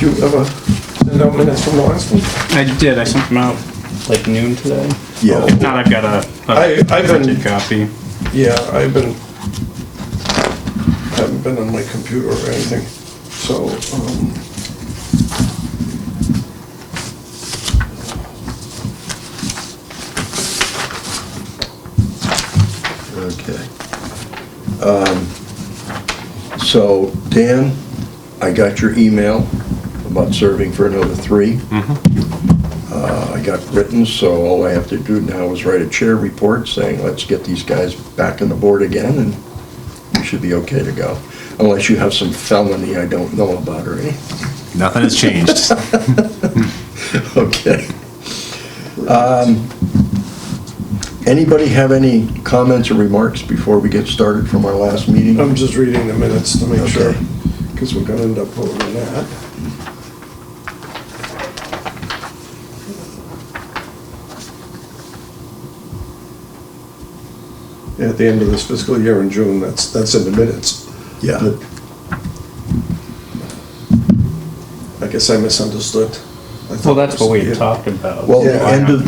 Did you ever send out minutes from the last one? I did. I sent them out like noon today. Yeah. Now I've got a I've been- printed copy. Yeah, haven't been on my computer or anything, so, Okay. So, Dan, I got your email about serving for another 3. I got written, so all I have to do now is write a chair report saying, let's get these guys back on the board again, and we should be okay to go. Unless you have some felony I don't know about or anything. Nothing has changed. Okay. Anybody have any comments or remarks before we get started from our last meeting? I'm just reading the minutes to make sure, Okay. because we're gonna end up voting that. Yeah, at the end of this fiscal year in June, that's in the minutes. Yeah. But I guess I misunderstood. I Well, thought that's what we it had was- talked about. Well, the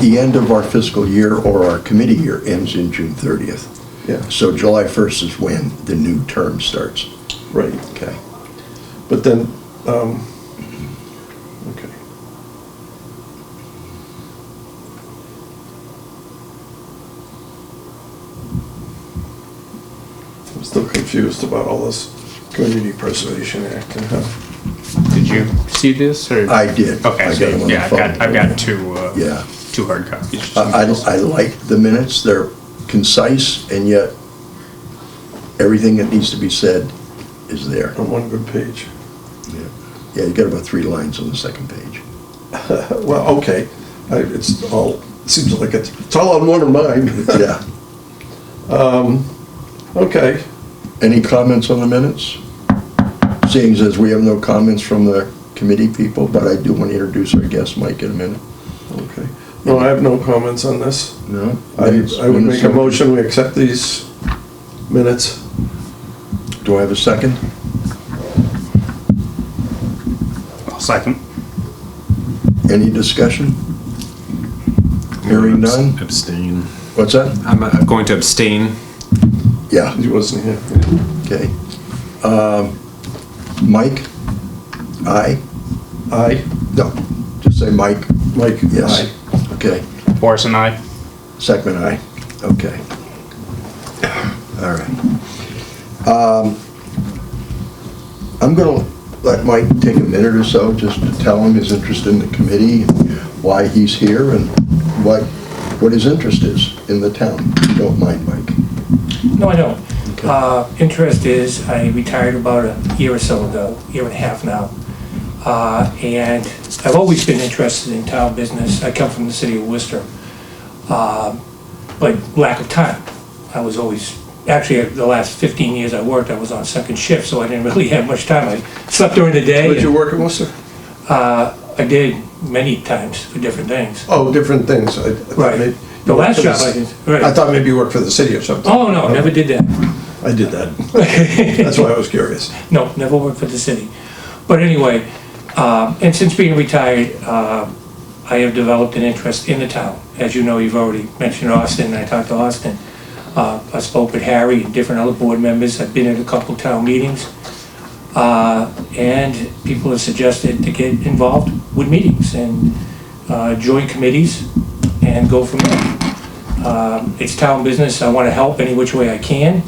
Yeah. end of our fiscal year or our committee year ends in June 30th. Yeah, So July 1st is when the new term starts. right. Okay. But then, okay. I'm still confused about all this Community Preservation Act and how. Did you see this or? I did. Okay, I got so them on the yeah, phone. I've got two. Yeah. Two hard copies. I like the minutes. They're concise and yet everything that needs to be said is there. On one good page. Yeah, you got about 3 lines on the second page. Well, okay, it's all, it seems like it's all on one of mine. Yeah. Okay, Any comments on the minutes? Seeing as we have no comments from the committee people, but I do want to introduce our guest, Mike, in a minute. okay. No, I have no comments on this. No? I would make a motion, we accept these minutes. Do I have a second? I'll second. Any discussion? Hearing none? Abstain. What's that? I'm going to abstain. Yeah, He wasn't here. okay. Mike? Aye? Aye. No, just say Mike. Mike? Yes. Aye. Okay. Boris and I. Second, aye. Okay. All right. I'm gonna let Mike take a minute or so just to tell him his interest in the committee, why he's here, and what his interest is in the town. If you don't mind, Mike. No, I don't. Okay. Interest is, I retired about a year or so ago, year and a half now. And I've always been interested in town business. I come from the city of Worcester. But lack of time. I was always, actually, the last 15 years I worked, I was on second shift, so I didn't really have much time. I slept during the day. Did you work in Worcester? I did many times for different things. Oh, different things. I thought Right. maybe- The last job I did, right. I thought maybe you worked for the city or something. Oh, no, never did that. I did that. That's why I was curious. No, never worked for the city. But anyway, and since being retired, I have developed an interest in the town. As you know, you've already mentioned Austin, and I talked to Austin. I spoke with Harry and different other board members. I've been at a couple town meetings. And people have suggested to get involved with meetings and join committees and go from there. It's town business. I want to help any which way I can.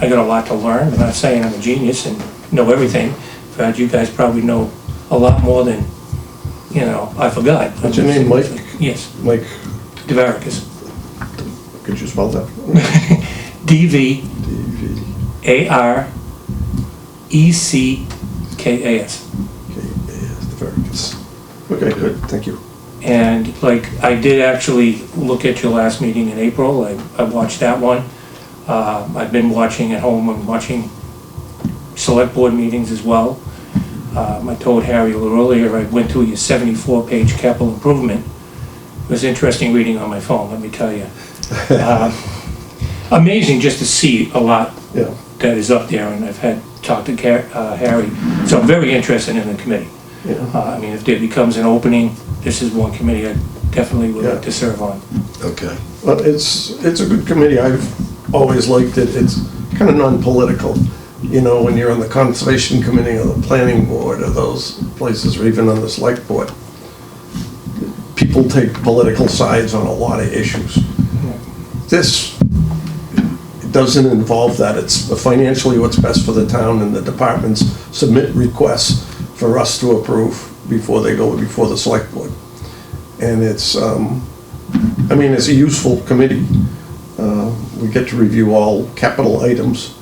I got a lot to learn. I'm not saying I'm a genius and know everything. In fact, you guys probably know a lot more than, I forgot. What's your name, Mike? Yes, Mike, DeVaricus. could you spell that? D-V-A-R-E-C-K-A-S. Farragus. Okay, good, thank you. And I did actually look at your last meeting in April. I watched that one. I've been watching at home and watching select board meetings as well. I told Harry a little earlier, I went through your 74-page capital improvement. It was interesting reading on my phone, let me tell you. Amazing just to see a lot Yeah, that is up there, and I've had talked to Harry, so I'm very interested in the committee. I mean, if there becomes an opening, this is one committee I definitely would like Yeah. to serve on. Okay. Well, it's a good committee. I've always liked it. It's kind of non-political. You know, when you're on the Conservation Committee or the Planning Board or those places, or even on the Select Board, people take political sides on a lot of issues. This it doesn't involve that. It's financially what's best for the town, and the departments submit requests for us to approve before they go before the Select Board. And it's, I mean, it's a useful committee. We get to review all capital items.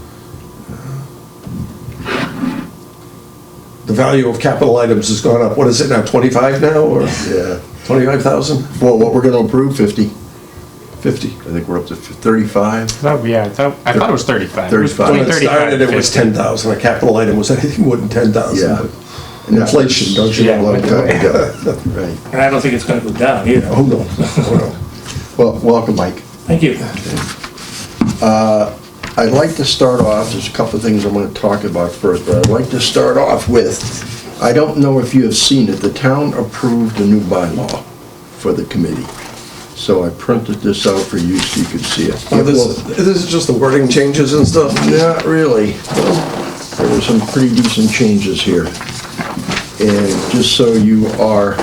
The value of capital items has gone up. What is it now, 25 now, or Yeah. 25,000? Well, what we're gonna approve, 50. 50. I think we're up to 35. I thought it was 35. 35. When it 35, started, it was 50. 10,000. A capital item was anything more than 10,000. Yeah. but Inflation, don't you Yeah. know? Long time ago. Right. And I don't think it's gonna go down either. Oh, no. Oh, no. Well, welcome, Mike. Thank you. I'd like to start off, there's a couple of things I'm gonna talk about first, but I'd like to start off with, I don't know if you have seen it, the town approved a new bylaw for the committee. So I printed this out for you so you could see it. Oh, this is just the wording changes and stuff? Not really. There were some pretty decent changes here. And just so you are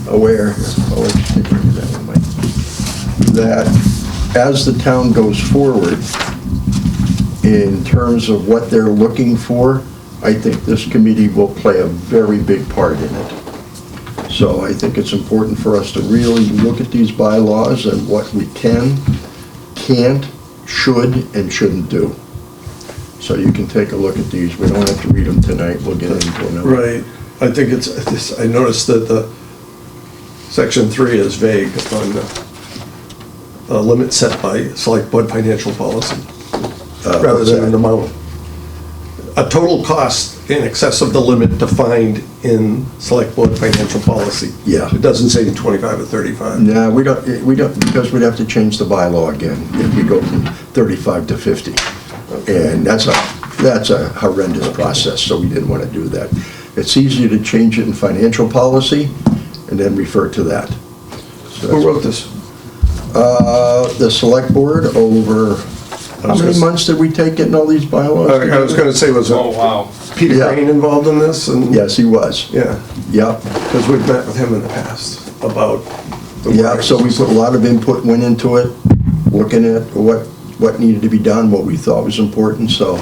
aware, oh, let's take a look at that one, Mike, that as the town goes forward, in terms of what they're looking for, I think this committee will play a very big part in it. So I think it's important for us to really look at these bylaws and what we can, can't, should, and shouldn't do. So you can take a look at these. We don't have to read them tonight. We'll get into them. Right. I think I noticed that the section 3 is vague on the limit set by Select Board financial policy, rather than an amount. A total cost in excess of the limit defined in Select Board financial policy. Yeah. It doesn't say 25 or 35. No, we don't, because we'd have to change the bylaw again if we go from 35 to 50. And that's a horrendous process, so we didn't want to do that. It's easier to change it in financial policy and then refer to that. So Who wrote this? the select board over, how many months did we take getting all these bylaws I was together? gonna say, was Oh, it wow. Peter Yeah. Crane involved in this? And Yes, he was. Yeah, Yep. because we've met with him in the past about the Yeah, so we put a lot of input went into it, looking at what needed to be done, what we thought was important, so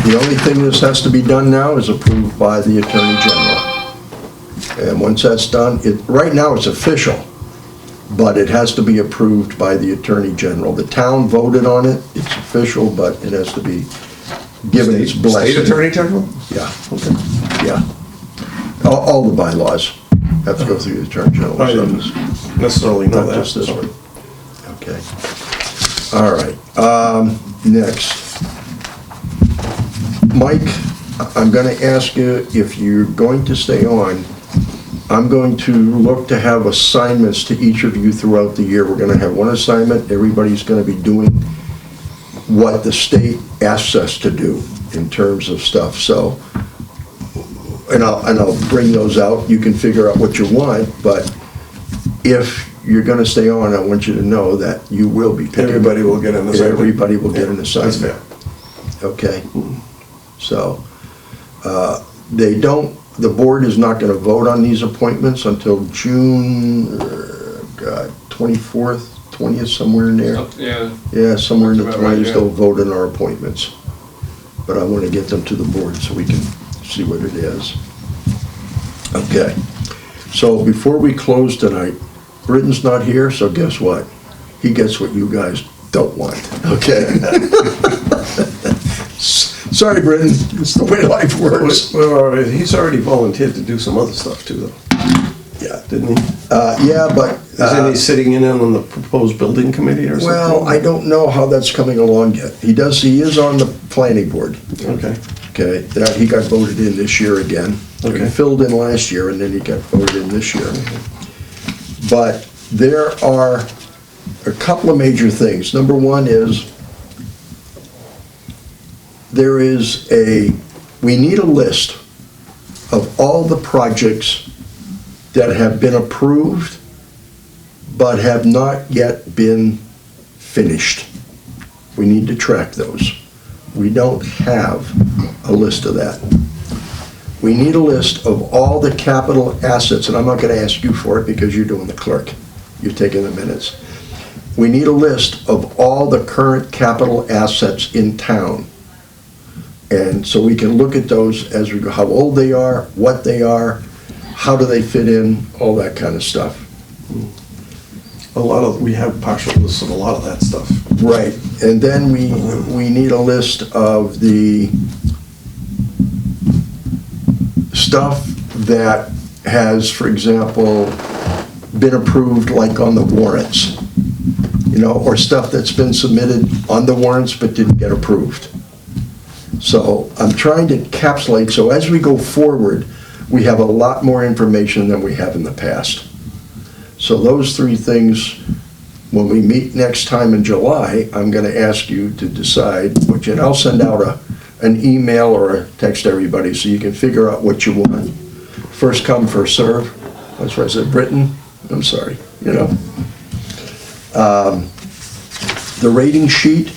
the only thing this has to be done now is approved by the Attorney General. And once that's done, right now it's official, but it has to be approved by the Attorney General. The town voted on it, it's official, but it has to be given its blessing. State Attorney General? Yeah, yeah. All the bylaws have to go through the Attorney General. I didn't necessarily know Not that. just this one. Okay. All right, next. Mike, I'm gonna ask you if you're going to stay on, I'm going to look to have assignments to each of you throughout the year. We're gonna have one assignment, everybody's gonna be doing what the state asks us to do in terms of stuff, so, and I'll bring those out, you can figure out what you want, but if you're gonna stay on, I want you to know that you will be picking. Everybody will get an assignment. Everybody will get an That's assignment. fair. Okay, so, they don't, the board is not gonna vote on these appointments until June, 24th, 20th, somewhere in there. Yeah. Yeah, somewhere in the About right, 20s, yeah. they'll vote on our appointments. But I wanna get them to the board so we can see what it is. Okay, so before we close tonight, Britton's not here, so guess what? He gets what you guys don't want, okay? Sorry, Britton, it's the way life works. Well, he's already volunteered to do some other stuff too, though, Yeah, didn't he? yeah, but, Isn't he sitting in on the proposed building committee or something? well, I don't know how that's coming along yet. He is on the planning board, Okay, okay? That, he got voted in this year again. He Okay. filled in last year, and then he got voted in this year. But there are a couple of major things. Number one is, we need a list of of all the projects that have been approved but have not yet been finished. We need to track those. We don't have a list of that. We need a list of all the capital assets, and I'm not gonna ask you for it because you're doing the clerk. You're taking the minutes. We need a list of all the current capital assets in town. And so we can look at those as we go, how old they are, what they are, how do they fit in, all that kind of stuff. We have partial lists of a lot of that stuff. Right, and then we need a list of the stuff that has, for example, been approved, like on the warrants, you know, or stuff that's been submitted on the warrants but didn't get approved. So I'm trying to encapsulate, so as we go forward, we have a lot more information than we have in the past. So those three things, when we meet next time in July, I'm gonna ask you to decide which, and I'll send out an email or a text to everybody so you can figure out what you want. First come, first serve. That's why I said Britain. I'm sorry, you know. The rating sheet,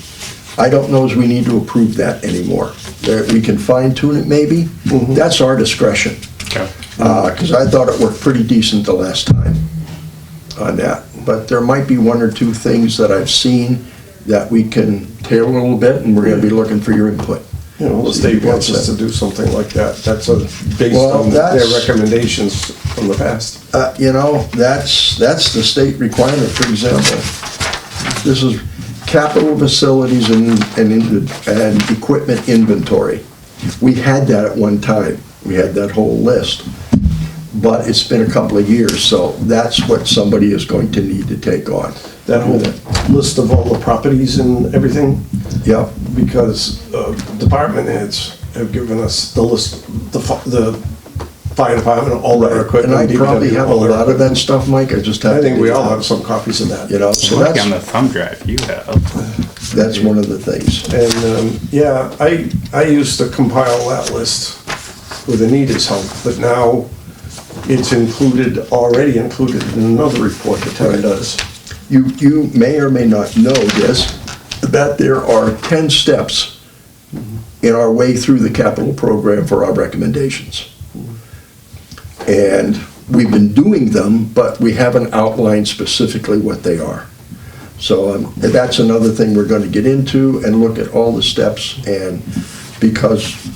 I don't know if we need to approve that anymore. We can fine tune it maybe. That's our discretion. Okay. Because I thought it worked pretty decent the last time on that. But there might be one or two things that I've seen that we can tailor a little bit, and we're gonna be looking for your input. You know, the state wants us to do something like that. That's based Well, on their that's- recommendations from the past. You know, that's the state requirement, for example. This is capital facilities and equipment inventory. We had that at one time. We had that whole list. But it's been a couple of years, so that's what somebody is going to need to take on. That whole list of all the properties and everything, Yep, because department heads have given us the list, the fire department, all their and equipment. I probably have a all their lot of that equipment. stuff, Mike, I just have to. I think we dig it all out. have some copies of that. You know, so Lucky on the that's thumb drive you have. one of the things. And, yeah, I used to compile that list with Anita's help, but now it's already included in another report the town does. You may or may not know this, that there are 10 steps in our way through the capital program for our recommendations. And we've been doing them, but we haven't outlined specifically what they are. So that's another thing we're going to get into and look at all the steps, and because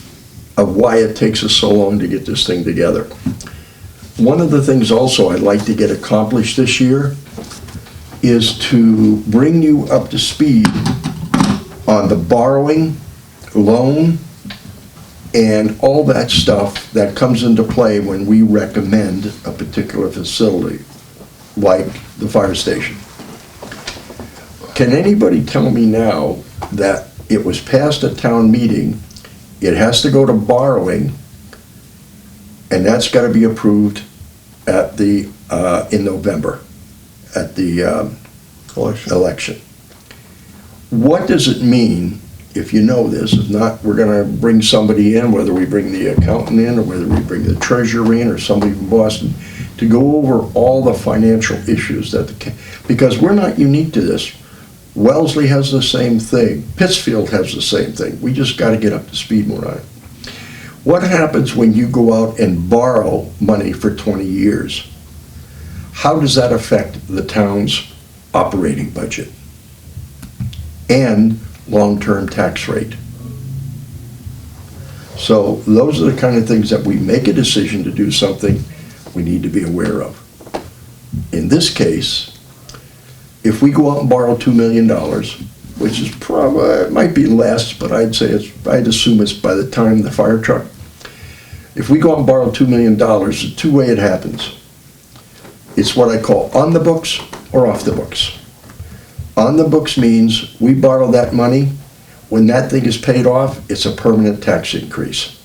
of why it takes us so long to get this thing together. One of the things also I'd like to get accomplished this year is to bring you up to speed on the borrowing, loan, and all that stuff that comes into play when we recommend a particular facility, like the fire station. Can anybody tell me now that it was passed at town meeting, it has to go to borrowing, and that's got to be approved at in November, at the election. What does it mean, if you know this? If not, we're gonna bring somebody in, whether we bring the accountant in, or whether we bring the treasurer in, or somebody from Boston, to go over all the financial issues because we're not unique to this. Wellesley has the same thing. Pittsfield has the same thing. We just gotta get up to speed more on it. What happens when you go out and borrow money for 20 years? How does that affect the town's operating budget and long-term tax rate? So those are the kind of things that we make a decision to do something, we need to be aware of. In this case, if we go out and borrow $2 million, which is probably, it might be less, but I'd assume it's by the time the fire truck. If we go out and borrow $2 million, the two way it happens. It's what I call on the books or off the books. On the books means we borrow that money, when that thing is paid off, it's a permanent tax increase.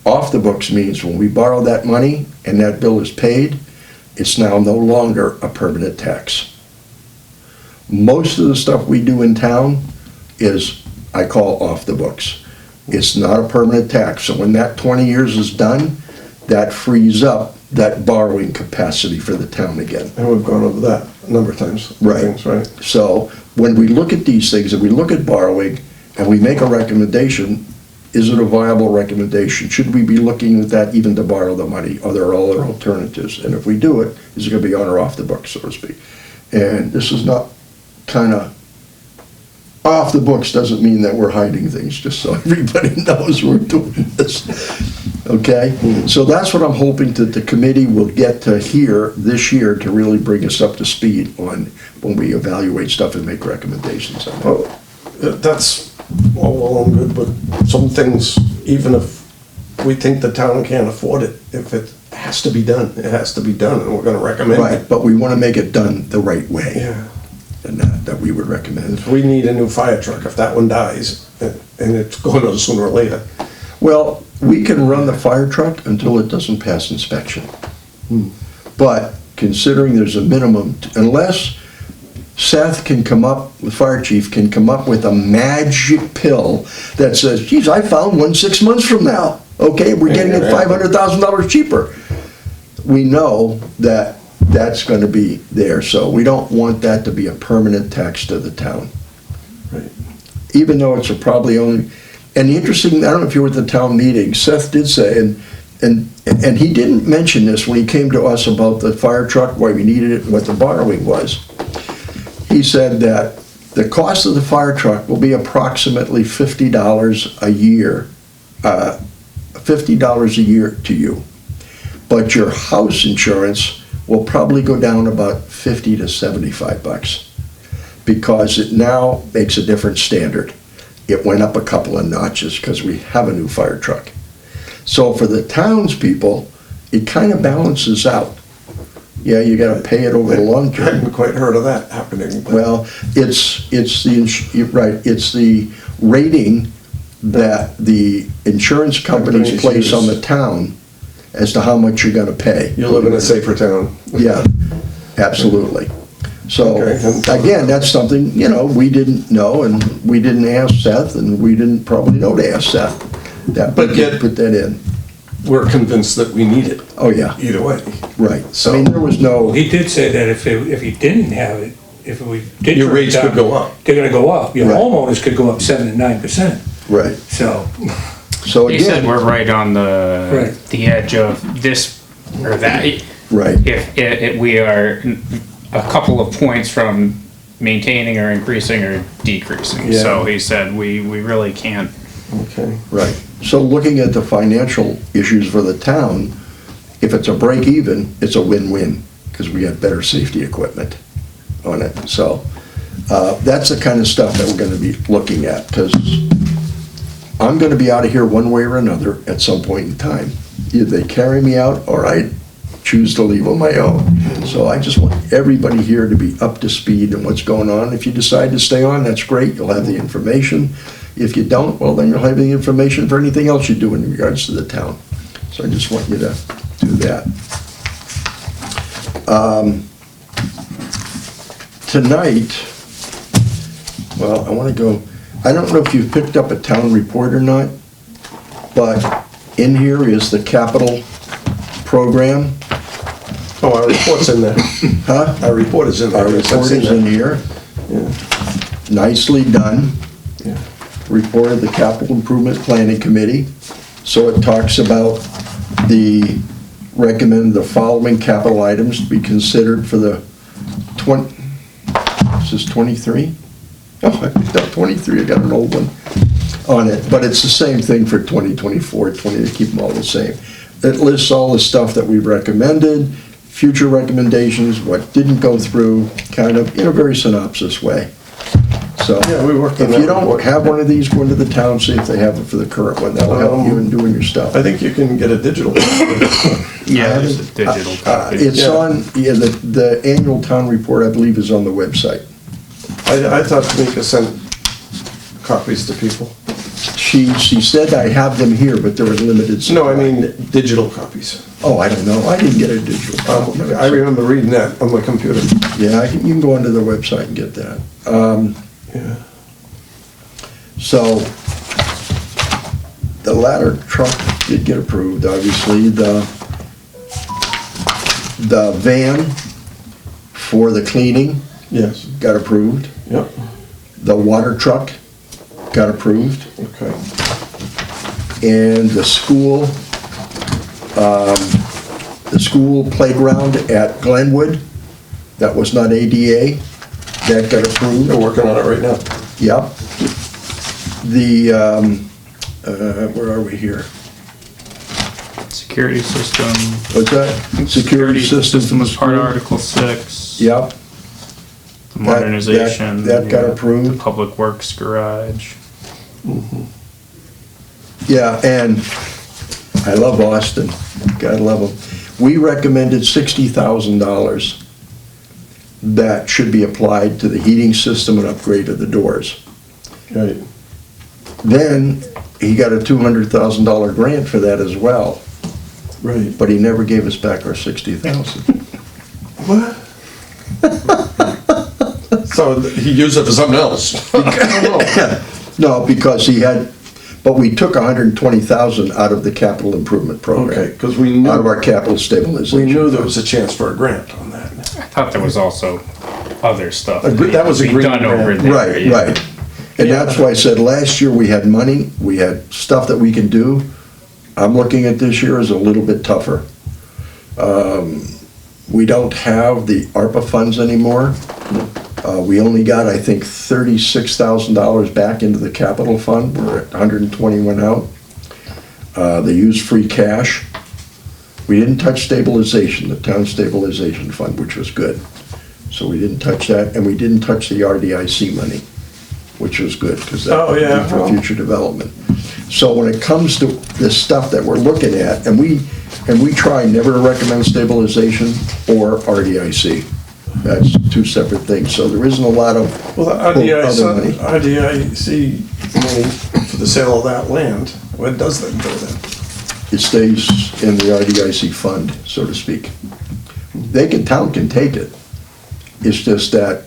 Off the books means when we borrow that money and that bill is paid, it's now no longer a permanent tax. Most of the stuff we do in town is, I call off the books. It's not a permanent tax, so when that 20 years is done, that frees up that borrowing capacity for the town again. And we've gone over that a number of times. Right. Things, right? So when we look at these things, and we look at borrowing, and we make a recommendation, is it a viable recommendation? Should we be looking at that even to borrow the money? Are there other alternatives? And if we do it, is it gonna be on or off the books, so to speak? And this is not kinda, off the books doesn't mean that we're hiding things, just so everybody knows we're doing this. Okay? So that's what I'm hoping that the committee will get to hear this year to really bring us up to speed on when we evaluate stuff and make recommendations on it. Well, that's all well and good, but some things, even if we think the town can't afford it, if it has to be done, it has to be done, and we're gonna recommend Right, it. but we want to make it done the right way. Yeah. And that we would recommend. If we need a new fire truck, if that one dies, and it's gonna sooner or later, Well, we can run the fire truck until it doesn't pass inspection. But considering there's a minimum, unless Seth can come up, the fire chief can come up with a magic pill that says, geez, I found one 6 months from now. Okay, we're getting it $500,000 cheaper. We know that that's gonna be there, so we don't want that to be a permanent tax to the town. right? Even though it's probably only, and the interesting, I don't know if you were at the town meeting, Seth did say, and he didn't mention this when he came to us about the fire truck, why we needed it, and what the borrowing was. He said that the cost of the fire truck will be approximately $50 a year, $50 a year to you. But your house insurance will probably go down about 50 to 75 bucks because it now makes a different standard. It went up a couple of notches because we have a new fire truck. So for the townspeople, it kind of balances out. Yeah, you gotta pay it over the long I term. hadn't quite heard of that happening. But Well, it's the rating that the insurance companies Companies place on the use. town as to how much you're gonna pay. you live in a safer town. Yeah, absolutely. So, Okay. again, that's something, we didn't know, and we didn't ask Seth, and we didn't probably know to ask Seth. That, But we yet- could put that in. We're convinced that we need it, Oh, yeah, either way. right. I So- mean, there was Well, no, he did say that if you didn't have it, if we did. Your turn it rates could down, go up. They're gonna go up. Your Right. homeowners could go up 7 and 9%. right. So, So He said again, we're right on the Right. the edge of this or that. right, If we are a couple of points from maintaining or increasing or decreasing. Yeah. So he said we really can't. Okay. right. So looking at the financial issues for the town, if it's a break even, it's a win-win, because we got better safety equipment on it. So, that's the kind of stuff that we're gonna be looking at, because I'm gonna be out of here one way or another at some point in time. Either they carry me out, or I choose to leave on my own. So I just want everybody here to be up to speed on what's going on. If you decide to stay on, that's great, you'll have the information. If you don't, well, then you'll have the information for anything else you do in regards to the town. So I just want you to do that. Tonight, well, I want to go, I don't know if you've picked up a town report or not, but in here is the capital program. Oh, our report's in there. Huh? Our report is in there. Our Yes, report I've seen is in that. here, Yeah. nicely done. Yeah. Report of the Capital Improvement Planning Committee. So it talks about recommend the following capital items to be considered for the this is 23? Oh, I picked up 23, I got an old one on it, but it's the same thing for 2024, 20, they keep them all the same. It lists all the stuff that we've recommended, future recommendations, what didn't go through, kind of in a very synopsis way. So, Yeah, we worked on if that you don't report. have one of these, go into the town, see if they have it for the current one, that'll help you in doing your stuff. I think you can get a digital. Yeah, there's a digital copy. It's Yeah. on, the annual town report, I believe, is on the website. I thought Tamika sent copies to people. She said I have them here, but there was limited supply. No, I mean, digital copies. Oh, I don't know, I didn't get a digital copy. I remember reading that on my computer. Yeah, you can go onto the website and get that. Yeah. So, the ladder truck did get approved, obviously. The van for the cleaning Yes, got approved. yep, The water truck got approved. okay. And the school playground at Glenwood, that was not ADA, that got approved. They're working on it right now. Yep. Where are we here? Security system. What's that? Security system was part of Article 6. Yep, The modernization. that got the approved. Public Works garage. Yeah, and I love Austin, God love them. We recommended $60,000 that should be applied to the heating system and upgrade of the doors. Right. Then, he got a $200,000 grant for that as well, Right. but he never gave us back our $60,000. What? So he used it for something else? No, because he had, but we took $120,000 out of the capital improvement program. Okay, because we Out of knew, our capital stabilization. we knew there was a chance for a grant on that. I thought there was also other stuff. That was a to be green done over grant. there. Right, yeah. right. And that's why I said last year we had money, we had stuff that we can do. I'm looking at this year as a little bit tougher. We don't have the ARPA funds anymore. We only got, I think, $36,000 back into the capital fund. We're at 120 went out. They used free cash. We didn't touch stabilization, the town stabilization fund, which was good. So we didn't touch that, and we didn't touch the RDIC money, which was good, because that Oh, would yeah, be for well. future development. So when it comes to the stuff that we're looking at, and we try never to recommend stabilization or RDIC. That's two separate things, so there isn't a lot of Well, the other money. RDIC money for the sale of that land, what does that go then? It stays in the RDIC fund, so to speak. Town can take it. It's just that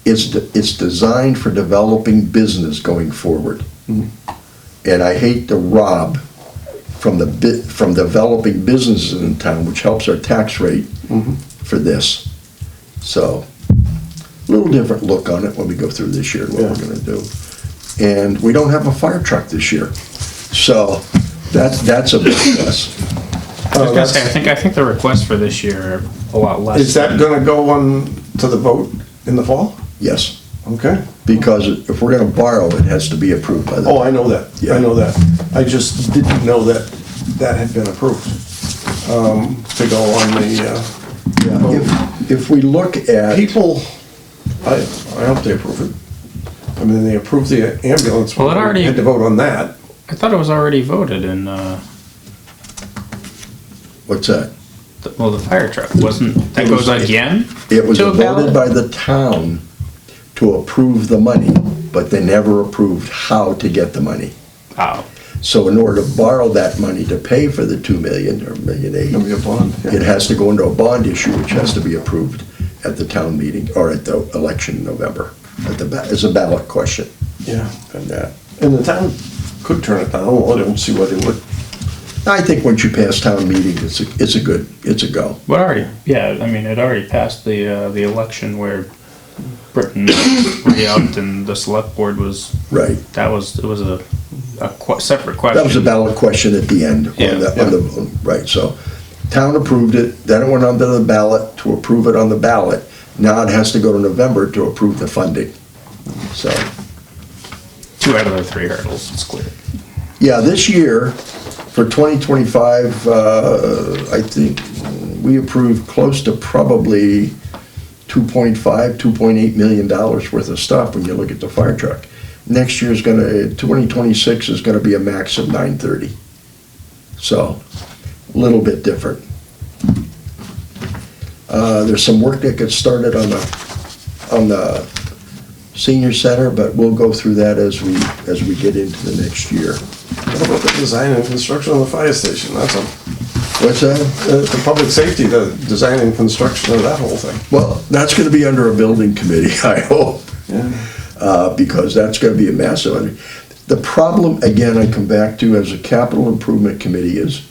it's designed for developing business going forward. And I hate to rob from developing businesses in town, which helps our tax rate for this. So, a little different look on it when we go through this year, what we're gonna do. And we don't have a fire truck this year. So, that's a big plus. I was gonna say, I think the requests for this year are a lot less. Is that than- gonna go on to the vote in the fall? Yes, Okay. because if we're gonna borrow, it has to be approved by the. Oh, I know that, Yeah. I know that. I just didn't know that that had been approved, to go on the, If we look at, people, I hope they approve it. I mean, they approved the ambulance. Well, it already- Had to vote on that. I thought it was already voted in, what's that? well, the fire truck, wasn't, that goes again? It was to a voted ballot? by the town to approve the money, but they never approved how to get the money. Oh, So in order to borrow that money to pay for the 2 million or $1.8 It'll be a million, bond. yeah. it has to go into a bond issue, which has to be approved at the town meeting, or at the election in November, as a ballot question Yeah, on that. and the town could turn it down, well, I don't see why they would. I think once you pass town meeting, it's a go. what already, yeah, I mean, it already passed the election where Britain re-upped and the select board was, Right. it was a separate question. That was a ballot question at the end. Right, so town approved it, then it went onto the ballot to approve it on the ballot. Now it has to go to November to approve the funding. So, 2 out of the 3 hurdles, it's clear. yeah, this year, for 2025, I think we approved close to probably $2.8 million worth of stuff when you look at the fire truck. Next year's 2026 is gonna be a max of 930. So, a little bit different. There's some work that gets started on the senior center, but we'll go through that as we get into the next year. What about the design and construction of the fire station? That's a, What's that? the public safety, the design and construction of that whole thing. Well, that's gonna be under a building committee, I hope. Yeah. Because that's gonna be a massive, The problem, again, I come back to as a capital improvement committee is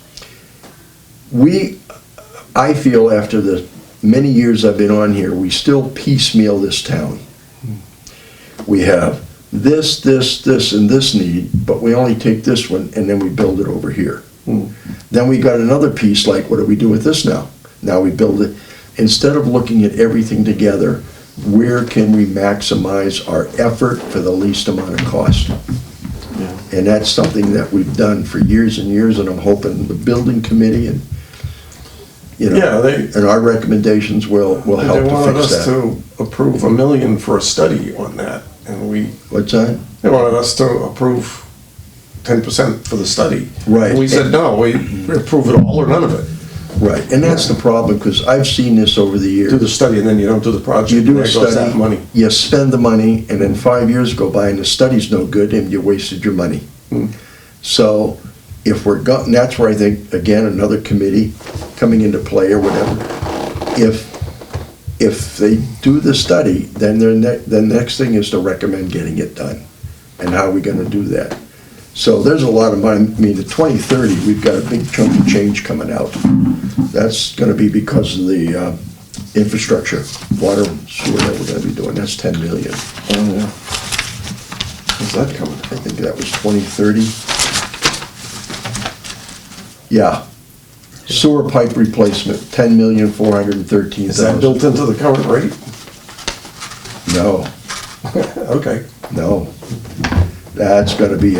I feel after the many years I've been on here, we still piecemeal this town. We have this, and this need, but we only take this one and then we build it over here. Then we got another piece, like, what do we do with this now? Now we build it. Instead of looking at everything together, where can we maximize our effort for the least amount of cost? And that's something that we've done for years and years, and I'm hoping the building committee and, and our recommendations will help They to wanted fix us that. to approve $1 million for a study on that, and What's that? they wanted us to approve 10% for the study. Right. And we said, no, we approve it all or none of it. Right, and that's the problem, because I've seen this over the years. Do the study and then you don't do the project. You do a and there goes that study, money. you spend the money, and then 5 years go by and the study's no good and you wasted your money. So if we're and that's where I think, again, another committee coming into play or whatever, if they do the study, then the next thing is to recommend getting it done. And how are we gonna do that? So there's a lot of money. I mean, the 2030, we've got a big chunk of change coming out. That's gonna be because of the infrastructure, water, sewer that we're gonna be doing. That's 10 million. Oh, yeah. When's that coming? I think that was 2030. Yeah. Sewer pipe replacement, 10,413,000. Is that built into the current rate? No, Okay. no. That's gonna be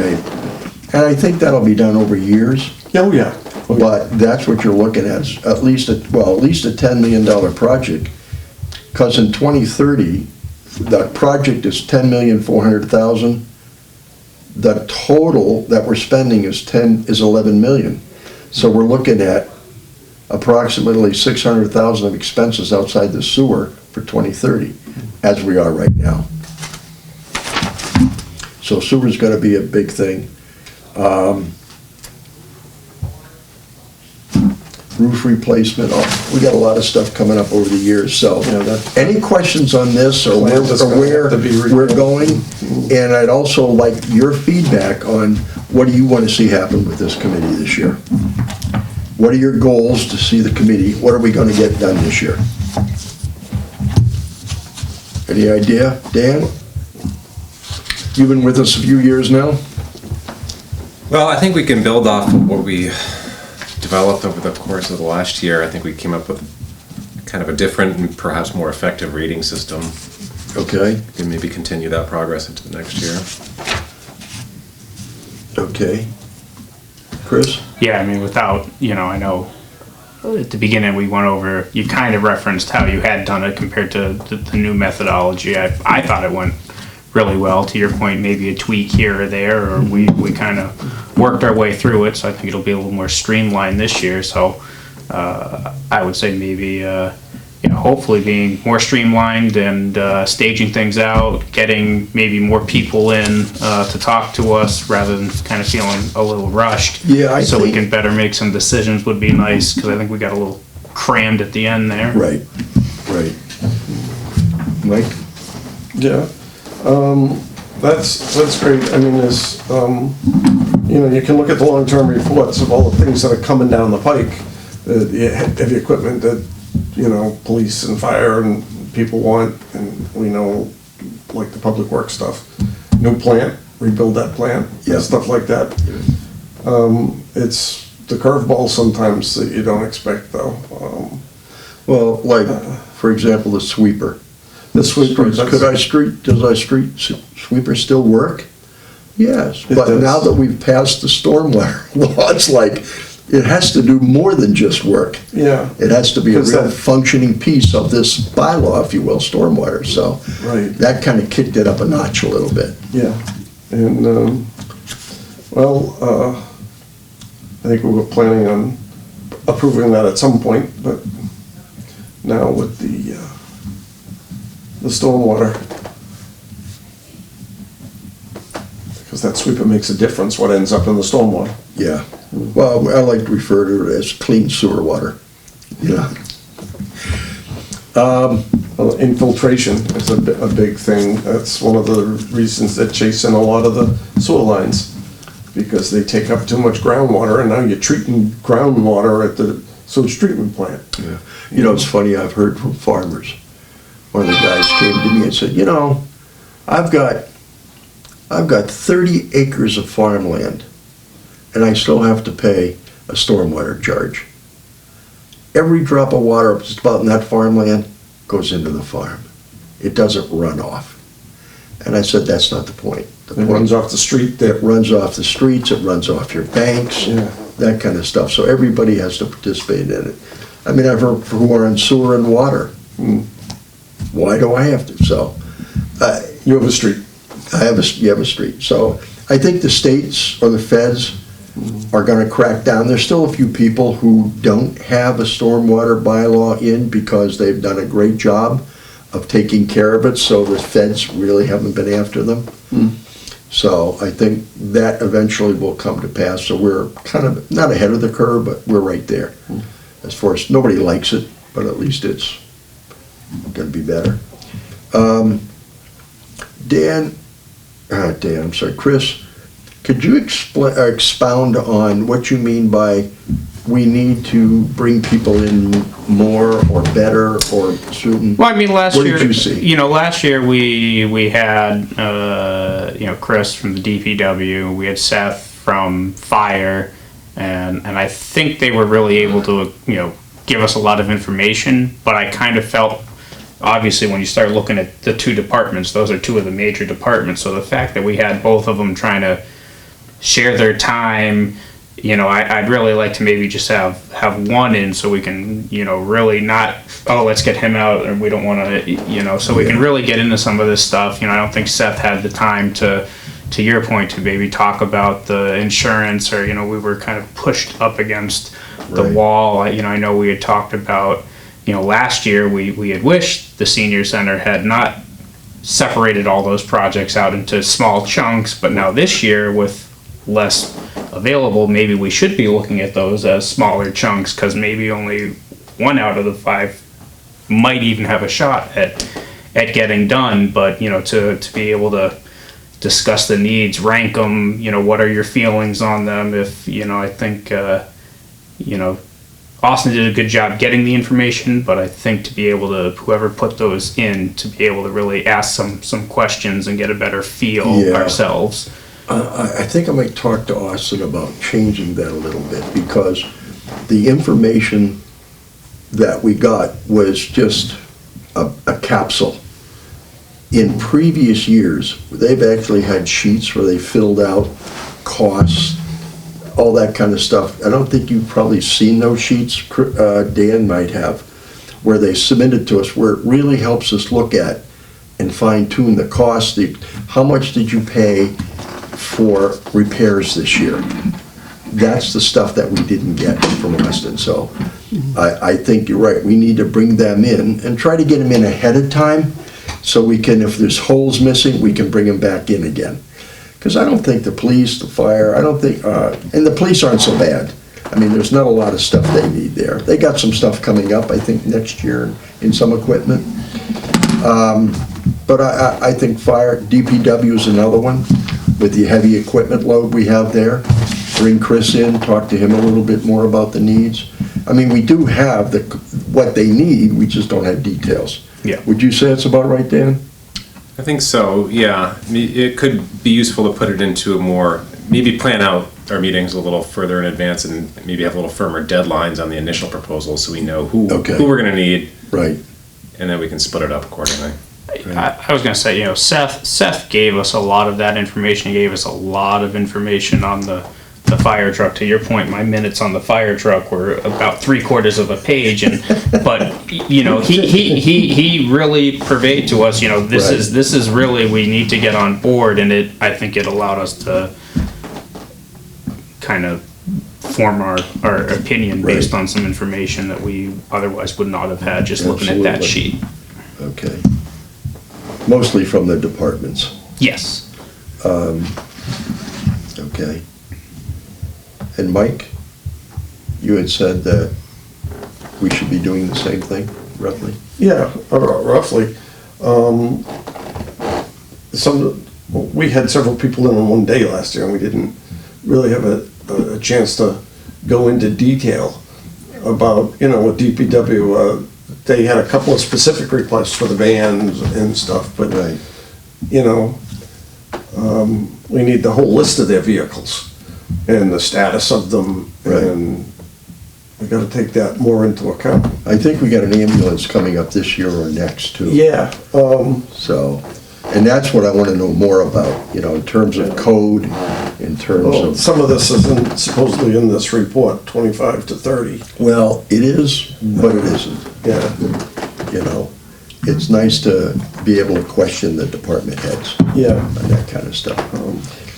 and I think that'll be done over years, Oh, yeah. but that's what you're looking at, is at least a $10 million project. Because in 2030, the project is 10,400,000. The total that we're spending is 11 million. So we're looking at approximately 600,000 of expenses outside the sewer for 2030, as we are right now. So sewer's gonna be a big thing. Roof replacement, we got a lot of stuff coming up over the years, so. Yeah, Any questions on this or where Plans is gonna have to be we're rebuilt. going? And I'd also like your feedback on what do you want to see happen with this committee this year? What are your goals to see the committee? What are we going to get done this year? Any idea, Dan? You've been with us a few years now? Well, I think we can build off of what we developed over the course of the last year. I think we came up with kind of a different and perhaps more effective rating system. Okay, And maybe continue that progress into the next year. okay. Chris? Yeah, I mean, without, I know at the beginning we went over, you kind of referenced how you had done it compared to the new methodology. I thought it went really well. To your point, maybe a tweak here or there, or we kind of worked our way through it, so I think it'll be a little more streamlined this year. So I would say maybe, hopefully being more streamlined and staging things out, getting maybe more people in to talk to us rather than kind of feeling a little rushed. Yeah, I so we think- can better make some decisions would be nice, because I think we got a little crammed at the end there. Right, right. Mike? Yeah, that's great. I mean, you can look at the long-term reports of all the things that are coming down the pike, the heavy equipment that, police and fire and people want, and we know, like the public works stuff. New plant, rebuild that plant, Yeah. stuff like that. It's the curveball sometimes that you don't expect, though. Well, like, for example, the sweeper. The sweeper, Does our street sweeper still work? Yes, It but does. now that we've passed the stormwater law, it's like, it has to do more than just work. Yeah. It has to be a Because real that- functioning piece of this bylaw, if you will, stormwater, so. Right. That kind of kicked it up a notch a little bit. Yeah, and, I think we were planning on approving that at some point, but now with the stormwater, because that sweeper makes a difference, what ends up in the stormwater. Yeah, well, I like to refer to it as clean sewer water, you know. Infiltration is a big thing. That's one of the reasons they're chasing a lot of the sewer lines, because they take up too much groundwater, and now you're treating groundwater at the sewage treatment plant. Yeah. You know, it's funny, I've heard from farmers. One of the guys came to me and said, you know, I've got 30 acres of farmland, and I still have to pay a stormwater charge. Every drop of water that's about in that farmland goes into the farm. It doesn't run off. And I said, that's not the point. It runs off the street there. It runs off the streets, it runs off your banks, Yeah. that kind of stuff. So everybody has to participate in it. I mean, I've heard who are on sewer and water. Why do I have to? So, You have a street. you have a street. So I think the states or the feds are gonna crack down. There's still a few people who don't have a stormwater bylaw in because they've done a great job of taking care of it, so the feds really haven't been after them. So I think that eventually will come to pass, so we're kind of, not ahead of the curve, but we're right there. As far as, nobody likes it, but at least it's gonna be better. I'm sorry, Chris, could you expound on what you mean by we need to bring people in more or better or certain? Well, I mean, last What year, did you see? you know, last year we had, you know, Chris from the DPW, we had Seth from Fire, and I think they were really able to, you know, give us a lot of information, but I kind of felt, obviously, when you start looking at the two departments, those are two of the major departments, so the fact that we had both of them trying to share their time, you know, I'd really like to maybe just have one in, so we can, you know, really not, oh, let's get him out, and we don't want to, you know, so we can really get into some of this stuff. You know, I don't think Seth had the time to your point, to maybe talk about the insurance, or, you know, we were kind of pushed up against the Right. wall. You know, I know we had talked about, you know, last year we had wished the senior center had not separated all those projects out into small chunks, but now this year with less available, maybe we should be looking at those as smaller chunks, because maybe only one out of the five might even have a shot at getting done. But, you know, to be able to discuss the needs, rank them, you know, what are your feelings on them? If, you know, I think, you know, Austin did a good job getting the information, but I think to be able to, whoever put those in, to be able to really ask some questions and get a better feel Yeah. ourselves. I think I might talk to Austin about changing that a little bit, because the information that we got was just a capsule. In previous years, they've actually had sheets where they filled out costs, all that kind of stuff. I don't think you've probably seen those sheets, Dan might have, where they submitted to us, where it really helps us look at and fine tune the cost. How much did you pay for repairs this year? That's the stuff that we didn't get from Austin. So I think you're right. We need to bring them in and try to get them in ahead of time, so we can, if there's holes missing, we can bring them back in again. Because I don't think the police, the fire, I don't think, and the police aren't so bad. I mean, there's not a lot of stuff they need there. They got some stuff coming up, I think, next year in some equipment. But I think fire, DPW is another one, with the heavy equipment load we have there. Bring Chris in, talk to him a little bit more about the needs. I mean, we do have what they need, we just don't have details. Yeah. Would you say that's about right, Dan? I think so, yeah. I mean, it could be useful to put it into a more, maybe plan out our meetings a little further in advance, and maybe have a little firmer deadlines on the initial proposals, so we know who we're gonna need, Right. and then we can split it up accordingly. I was gonna say, you know, Seth gave us a lot of that information. He gave us a lot of information on the fire truck. To your point, my minutes on the fire truck were about 3/4 of a page, but you know, he really purveyed to us, you know, this is really, we need to get on board, and I think it allowed us to kind of form our opinion based on some information that we otherwise would not have had just looking at that sheet. Okay. Mostly from the departments. Yes. Okay. And Mike, you had said that we should be doing the same thing? roughly? Yeah, roughly. We had several people in on one day last year, and we didn't really have a chance to go into detail about, with DPW. They had a couple of specific requests for the vans and stuff, but, Right. We need the whole list of their vehicles and the status of them, Right. and we gotta take that more into account. I think we got an ambulance coming up this year or next too. Yeah, So, and that's what I want to know more about, in terms of code, in terms well, of, some of this isn't supposedly in this report, 25 to 30, well, it is, but it isn't, yeah. It's nice to be able to question the department heads Yeah. on that kind of stuff.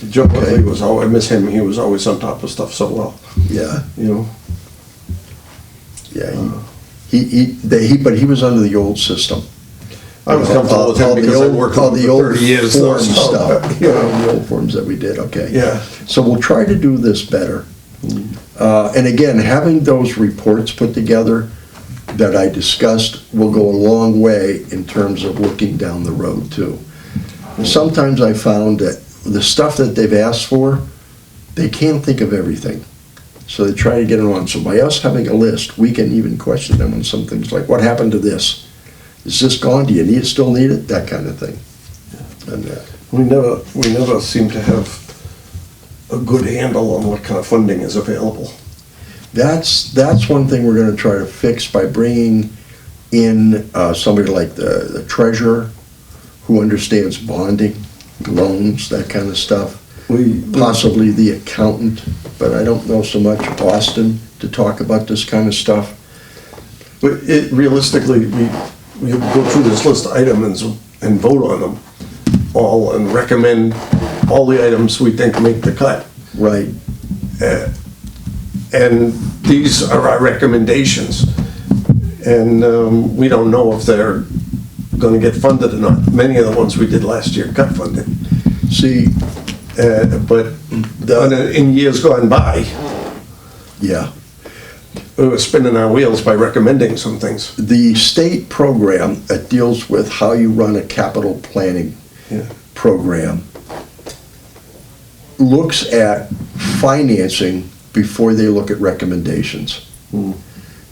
Joe Buckley was always, I miss him, he was always on top of stuff so well, Yeah, you know? yeah, but he was under the old system. I was comfortable with him because I worked with him for 30 years. Form so, stuff, you know, the old forms that we did, okay. Yeah. So we'll try to do this better. And again, having those reports put together that I discussed will go a long way in terms of looking down the road too. Sometimes I found that the stuff that they've asked for, they can't think of everything. So they try to get it on. So by us having a list, we can even question them on some things like, what happened to this? Is this gone? Do you still need it? That kind of thing. And we never seem to have a good handle on what kind of funding is available. that's one thing we're gonna try to fix by bringing in somebody like the treasurer who understands bonding, loans, that kind of stuff. Possibly the accountant, but I don't know so much Austin to talk about this kind of stuff. But realistically, we go through this list of items and vote on them all and recommend all the items we think make the cut. Right. And these are our recommendations. And we don't know if they're gonna get funded or not. Many of the ones we did last year got funded. See, But in years gone by, yeah, we were spinning our wheels by recommending some things. the state program that deals with how you run a capital planning Yeah. program looks at financing before they look at recommendations.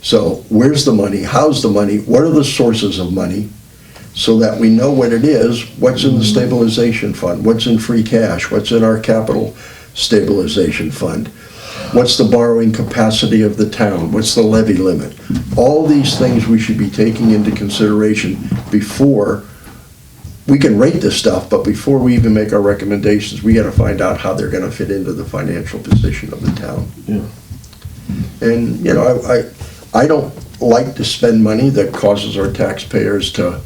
So where's the money? How's the money? What are the sources of money? So that we know what it is, what's in the stabilization fund, what's in free cash, what's in our capital stabilization fund, what's the borrowing capacity of the town, what's the levy limit. All these things we should be taking into consideration before, we can rate this stuff, but before we even make our recommendations, we gotta find out how they're gonna fit into the financial position of the town. Yeah. And, I don't like to spend money that causes our taxpayers to,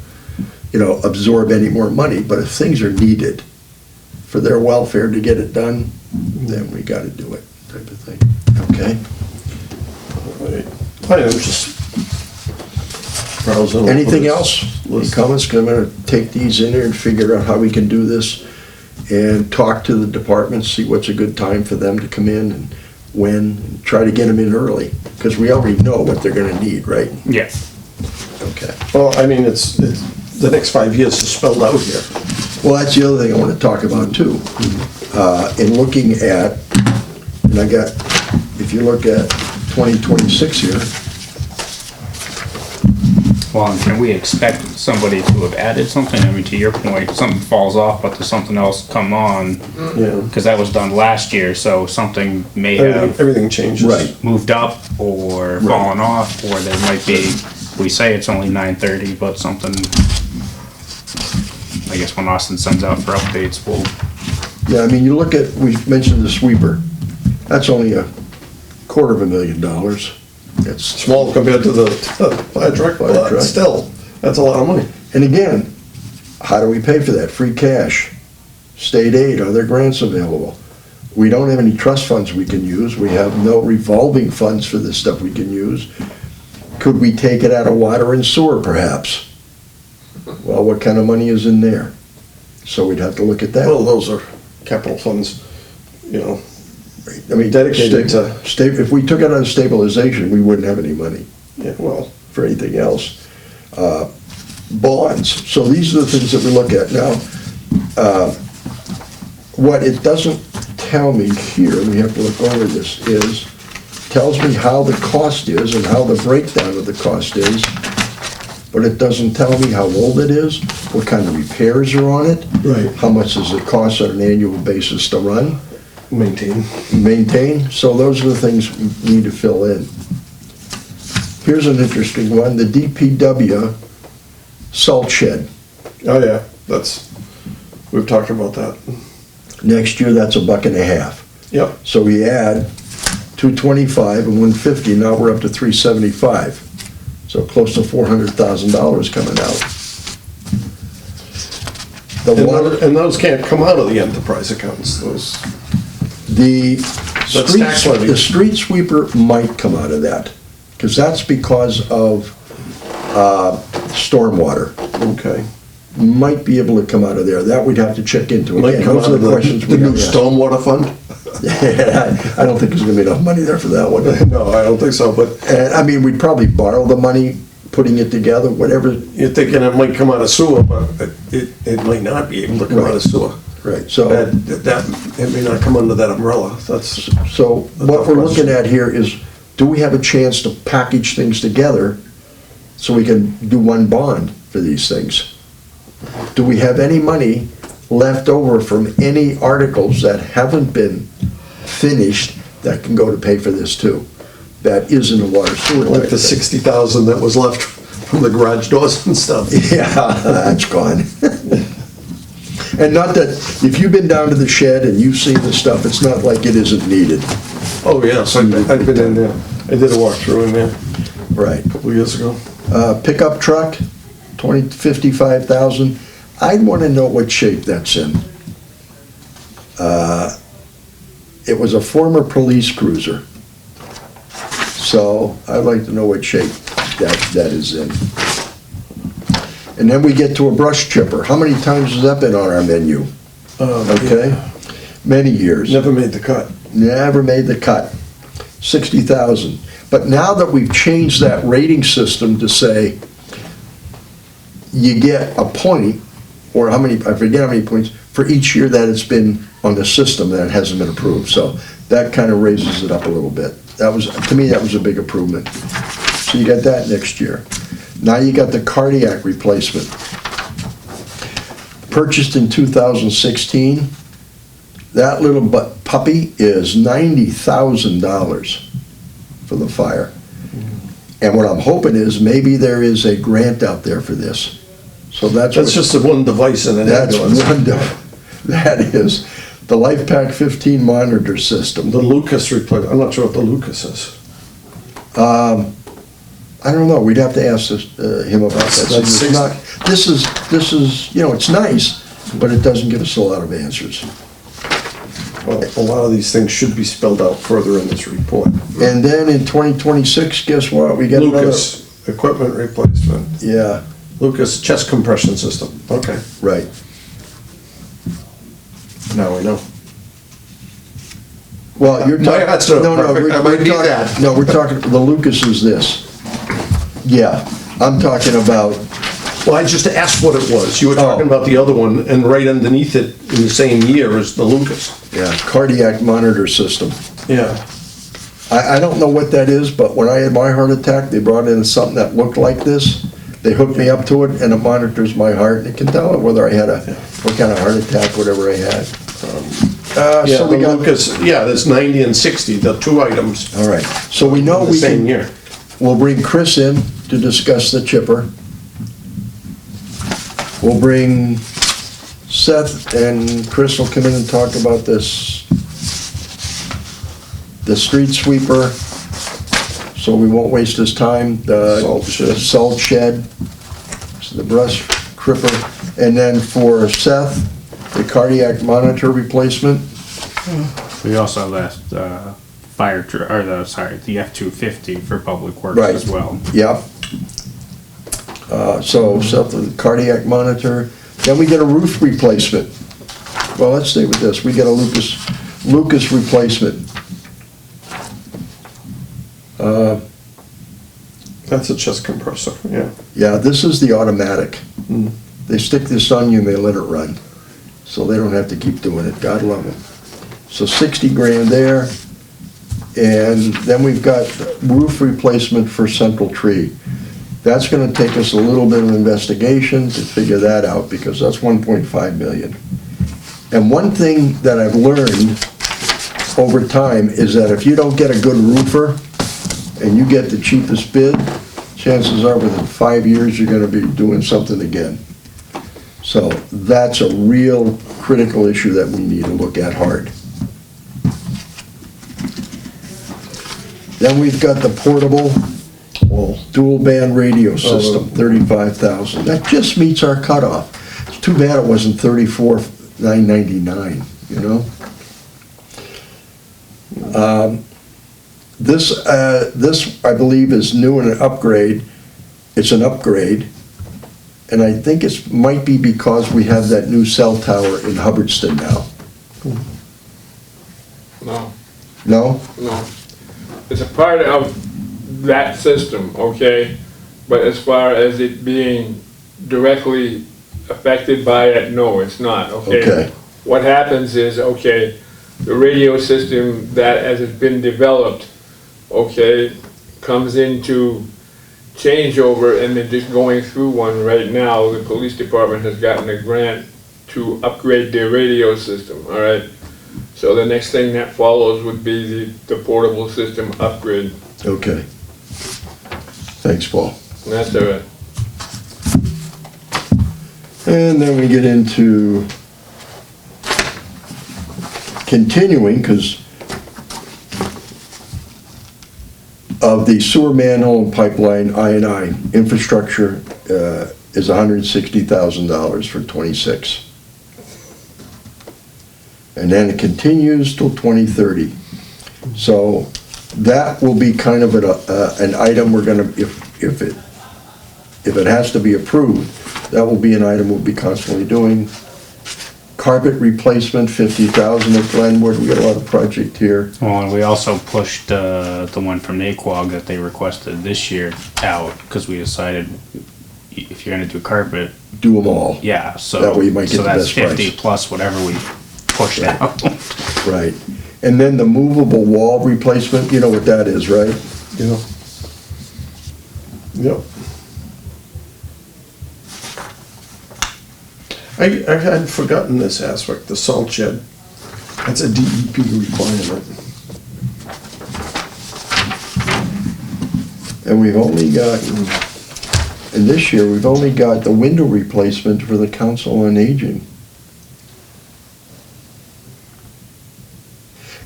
absorb any more money, but if things are needed for their welfare to get it done, then we gotta do it, type of thing, okay? I am just browsing. Anything else? Any comments? 'Cause I'm gonna take these in there and figure out how we can do this and talk to the departments, see what's a good time for them to come in and when, and try to get them in early, because we already know what they're gonna need, right? Yes. Okay. Well, I mean, it's, the next 5 years is spelled out here. Well, that's the other thing I want to talk about too. In looking at, and if you look at 2026 here, Well, and can we expect somebody to have added something? I mean, to your point, something falls off, but there's something else come on, Yeah. because that was done last year, so something may have Everything changes. Right. moved up or fallen off, or there might be, we say it's only 9:30, but something, I guess when Austin sends out for updates, we'll, yeah, I mean, you look at, we mentioned the sweeper. That's only $250,000. It's Small compared to the fire truck, Fire but truck. still, that's a lot of money. And again, how do we pay for that? Free cash, state aid, are there grants available? We don't have any trust funds we can use. We have no revolving funds for this stuff we can use. Could we take it out of water and sewer perhaps? Well, what kind of money is in there? So we'd have to look at that. Well, those are capital funds, you know. I mean, dedicated to- if we took it out of stabilization, we wouldn't have any money Yeah, well, for anything else. Bonds, so these are the things that we look at. Now, what it doesn't tell me here, we have to look over this, tells me how the cost is and how the breakdown of the cost is, but it doesn't tell me how old it is, what kind of repairs are on it. Right. How much does it cost on an annual basis to run, maintain, so those are the things we need to fill in. Here's an interesting one, the DPW salt shed. Oh, yeah, we've talked about that. Next year, that's $1.50. Yep. So we add 225 and 150, now we're up to 375. So close to $400,000 coming out. And those can't come out of the enterprise accounts, those. The tax levy. street sweeper might come out of that, because that's because of stormwater. Okay. Might be able to come out of there. That we'd have to check into. Might Again, come those out are of the questions the we new gotta ask. stormwater fund? I don't think there's gonna be enough money there for that one. No, I don't think so, but And, I mean, we'd probably borrow the money, putting it together, whatever. you're thinking it might come out of sewer, but it might not be able to come out of sewer. Right, so, It may not come under that umbrella, that's. so what we're looking at here is, do we have a chance to package things together so we can do one bond for these things? Do we have any money left over from any articles that haven't been finished that can go to pay for this too? That is in the water sewer line. Like the 60,000 that was left from the garage doors and stuff. Yeah, that's gone. And not that, if you've been down to the shed and you've seen the stuff, it's not like it isn't needed. Oh, yes, I've been in there. I did a walkthrough in there Right. a couple of years ago. Pickup truck, 55,000. I'd want to know what shape that's in. It was a former police cruiser. So I'd like to know what shape that is in. And then we get to a brush chipper. How many times has that been on our menu? Okay, many years. Never made the cut. Never made the cut. 60,000. But now that we've changed that rating system to say, you get a point, or how many, I forget how many points, for each year that it's been on the system that it hasn't been approved. So that kind of raises it up a little bit. That was, to me, that was a big improvement. So you got that next year. Now you got the cardiac replacement. Purchased in 2016. That little puppy is $90,000 for the fire. And what I'm hoping is maybe there is a grant out there for this. So that's Just the one device in an ambulance. That is the LifePak 15 monitor system. The Lucas replacement, I'm not sure what the Lucas is. I don't know, we'd have to ask him about that. That's It's not- This is, it's nice, but it doesn't give us a lot of answers. Well, a lot of these things should be spelled out further in this report. And then in 2026, guess what? We got another. Lucas, equipment replacement. Yeah, Lucas chest compression system, okay, right. now we know. Well, you're My talking. heart's not No, perfect. I might need that. No, we're talking, the Lucas is this. Yeah, I'm talking about, Well, I just asked what it was. You were talking about the other one, and right underneath it, in the same year, is the Lucas. yeah, cardiac monitor system. Yeah. I don't know what that is, but when I had my heart attack, they brought in something that looked like this. They hooked me up to it, and it monitors my heart, and it can tell whether I had what kind of heart attack, whatever I had. Yeah, So we the got, Lucas, yeah, there's 90 and 60, the two items all right, so we know in the we same can, year. we'll bring Chris in to discuss the chipper. We'll bring Seth, and Chris will come in and talk about this, the street sweeper, so we won't waste his time. The salt shed, so the brush cripper, and then for Seth, the cardiac monitor replacement. We also have that fire truck, or the F-250 for public works Right. as well. Yep. So Seth, the cardiac monitor, then we get a roof replacement. Well, let's stay with this, we get a Lucas replacement. That's a chest compressor, yeah. Yeah, this is the automatic. They stick this on you and they let it run. So they don't have to keep doing it. God love them. So 60 grand there. And then we've got roof replacement for Central Tree. That's gonna take us a little bit of investigation to figure that out because that's 1.5 million. And one thing that I've learned over time is that if you don't get a good roofer and you get the cheapest bid, chances are within 5 years, you're gonna be doing something again. So that's a real critical issue that we need to look at hard. Then we've got the portable dual band radio system, 35,000. That just meets our cutoff. It's too bad it wasn't 34,999, you know? This, I believe, is new and an upgrade. It's an upgrade. And I think it might be because we have that new cell tower in Hubbardston now. No, No? no. It's a part of that system, okay? But as far as it being directly affected by it, no, it's not, okay? Okay. What happens is, okay, the radio system that as it's been developed, okay, comes into changeover and they're just going through one right now. The police department has gotten a grant to upgrade their radio system, all right? So the next thing that follows would be the portable system upgrade. Okay. Thanks, Paul. And that's all right. And then we get into continuing, because of the sewer manhole and pipeline I&I infrastructure is $160,000 for 26. And then it continues till 2030. So that will be kind of an item we're gonna, if it has to be approved, that will be an item we'll be constantly doing. Carpet replacement, 50,000 at Glenwood. We got a lot of project here. Well, and we also pushed the one from Naquag that they requested this year out because we decided if you're gonna do carpet, Do them all. yeah, so That way you might get so the that's best price. 50 plus whatever we pushed out. Right. And then the movable wall replacement, you know what that is, right? Yeah. Yep. I had forgotten this aspect, the salt shed. That's a DEP requirement. And we've only got, and this year, we've only got the window replacement for the Council on Aging.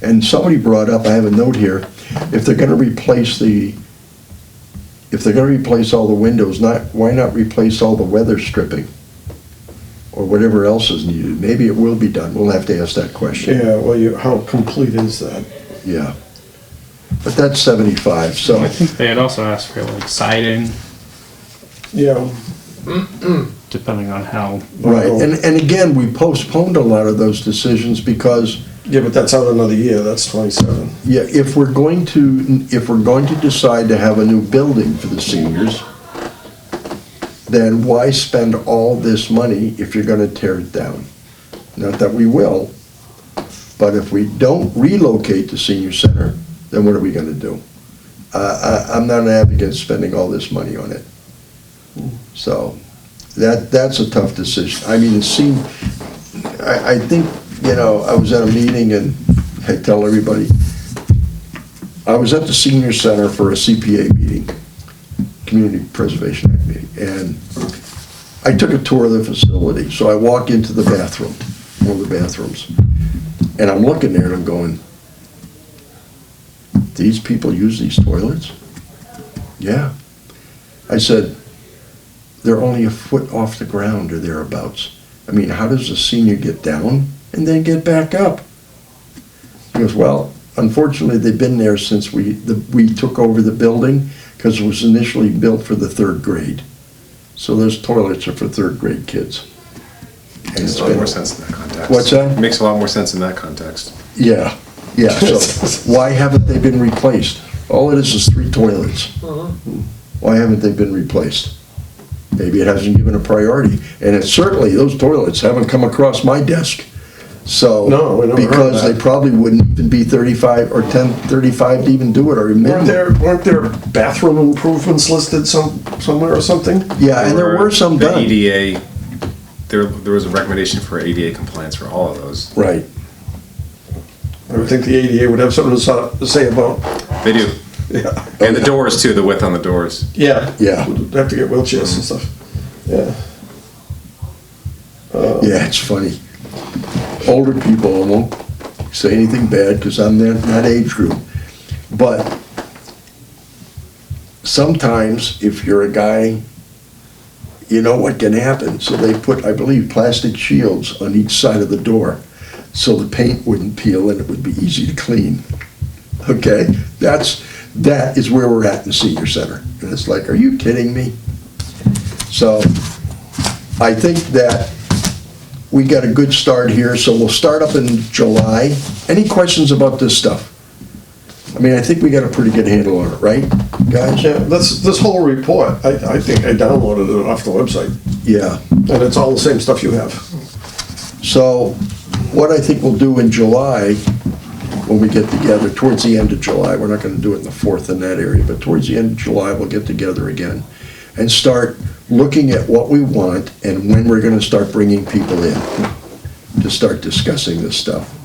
And somebody brought up, I have a note here, if they're gonna replace all the windows, why not replace all the weather stripping? Or whatever else is needed. Maybe it will be done. We'll have to ask that question. Yeah, well, how complete is that? Yeah. But that's 75, so, I think they had also asked for like siding, Yeah. depending on how. right. And again, we postponed a lot of those decisions because, Yeah, but that's out another year, that's 27. yeah, if we're going to decide to have a new building for the seniors, then why spend all this money if you're gonna tear it down? Not that we will, but if we don't relocate the senior center, then what are we gonna do? I'm not an advocate of spending all this money on it. So, that's a tough decision. I mean, it seemed, I think, you know, I was at a meeting and I tell everybody, I was at the senior center for a CPA meeting, Community Preservation Act meeting, and I took a tour of the facility. So I walk into the bathroom, one of the bathrooms, and I'm looking there and I'm going, these people use these toilets? Yeah. I said, they're only a foot off the ground or thereabouts. I mean, how does a senior get down and then get back up? He goes, well, unfortunately, they've been there since we took over the building, because it was initially built for the 3rd grade. So those toilets are for 3rd grade kids. And Makes it's a lot been- more sense in that context. What's that? Makes a lot more sense in that context. Yeah, so why haven't they been replaced? All it is 3 toilets. Why haven't they been replaced? Maybe it hasn't given a priority. And it's certainly, those toilets haven't come across my desk. So, No, we never heard because that. they probably wouldn't even be 35 or 1035 to even do it, or minimum. Weren't there bathroom improvements listed somewhere or something? Yeah, and there were some The done. ADA, there was a recommendation for ADA compliance for all of those. Right. I would think the ADA would have something to say about, They do. yeah. And the doors too, the width on the doors. Yeah. Yeah. We'd have to get wheelchairs and stuff. Yeah. Yeah, it's funny. Older people, I won't say anything bad because I'm that age group. But sometimes if you're a guy, you know what can happen. So they put, I believe, plastic shields on each side of the door so the paint wouldn't peel and it would be easy to clean. Okay? That is where we're at in the senior center. And it's like, are you kidding me? So I think that we got a good start here, so we'll start up in July. Any questions about this stuff? I mean, I think we got a pretty good handle on it, right, guys? Yeah, this whole report, I think I downloaded it off the website, Yeah. and it's all the same stuff you have. So what I think we'll do in July, when we get together, towards the end of July, we're not gonna do it in the 4th in that area, but towards the end of July, we'll get together again and start looking at what we want and when we're gonna start bringing people in to start discussing this stuff.